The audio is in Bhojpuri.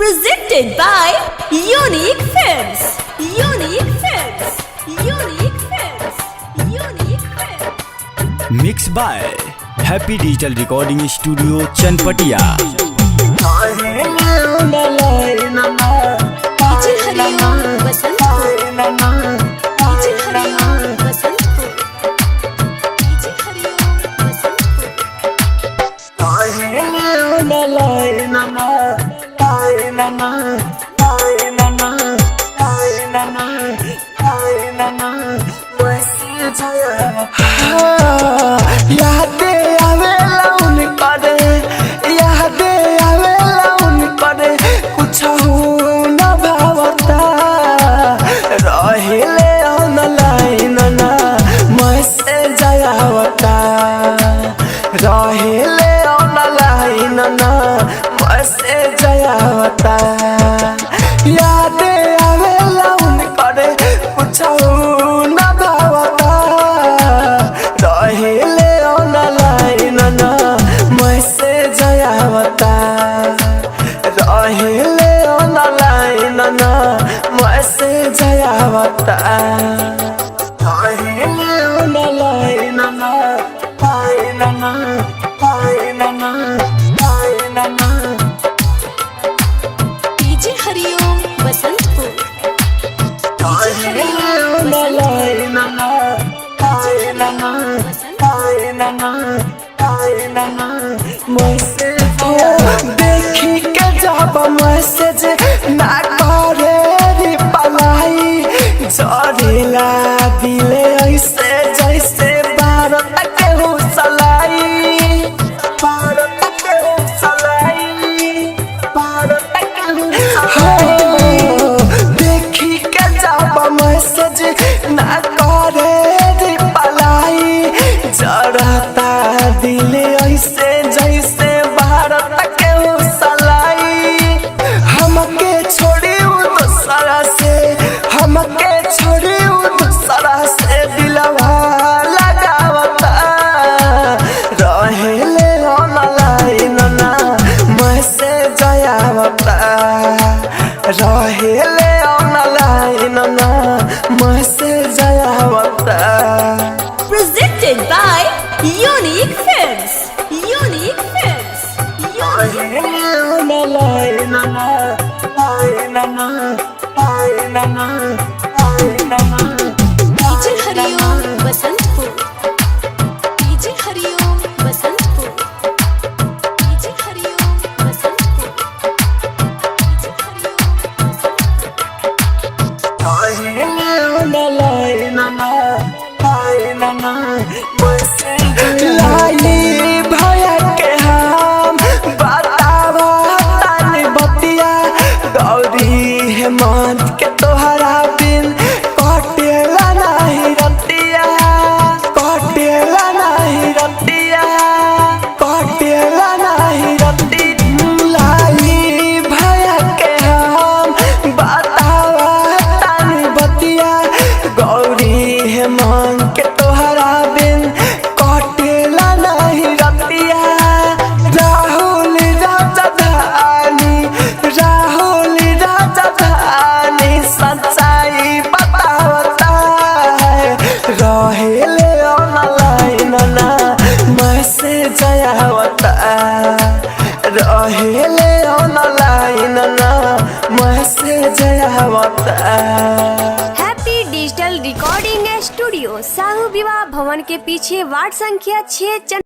Presented by Unique Films. Unique Films. Unique Films. Unique Films. Mixed by Happy Digital Recording Studio, Chanpatia. DJ Hariom Basantpur. DJ Hariom Basantpur. DJ हरिओम बसंतपुर। यादे आवेला उनकरे, यादे आवेला उनकरे, कुछ न भावता रहिले ऑनलाइन ना मैसेज आवता, रहिले ऑनलाइन ना मैसेज आवता। यादे आवेला उनकरे, कुछ न भावता रहिले ऑनलाइन ना मैसेज आवता, रहिले ऑनलाइन ना मैसेज आवता, रहिले ऑनलाइन ना पाइन ना पाइन ना पाइन ना। DJ हरिओम बसंतपुर। देखी के जब मैसेज ना करे रिप्लाई, जड़ेला दिले ऐसे जैसे भारत के हुसलाई, भारत के हुसलाई, भारत के हुसलाई। देखी के जब मैसेज ना करे रिप्लाई, जड़ता दिले ऐसे जैसे भारत के हुसलाई। हमके छोड़ी दूसरा से, हमके छोड़ी दूसरा से दिलवा लगावता, रहिले ऑनलाइन ना मैसेज आवता, रहिले ऑनलाइन ना मैसेज आवता। Presented by Unique Films. Unique Films. Unique DJ Hariom Basantpur. DJ Hariom Basantpur. DJ Hariom Basantpur. DJ हरिओम लाली भैया के हम बतावा तानी बतिया, गौरी हेमंत के तोहरा बिन कटेला नहीं रतिया, कटेला नहीं रतिया, कटेला नहीं रतिया। लाली भैया के हम बतावा तानी बतिया, गौरी हेमंत के तोहरा बिन कटेला नहीं रतिया। राहुल राजधानी, राहुल राजधानी सच्चाई बतावता है, रहिले ऑनलाइन ना मैसेज आवता, रहिले ऑनलाइन ना मैसेज आवता। Happy digital recording studio, Sahu विवाह भवन के पीछे वार्ड संख्या 6।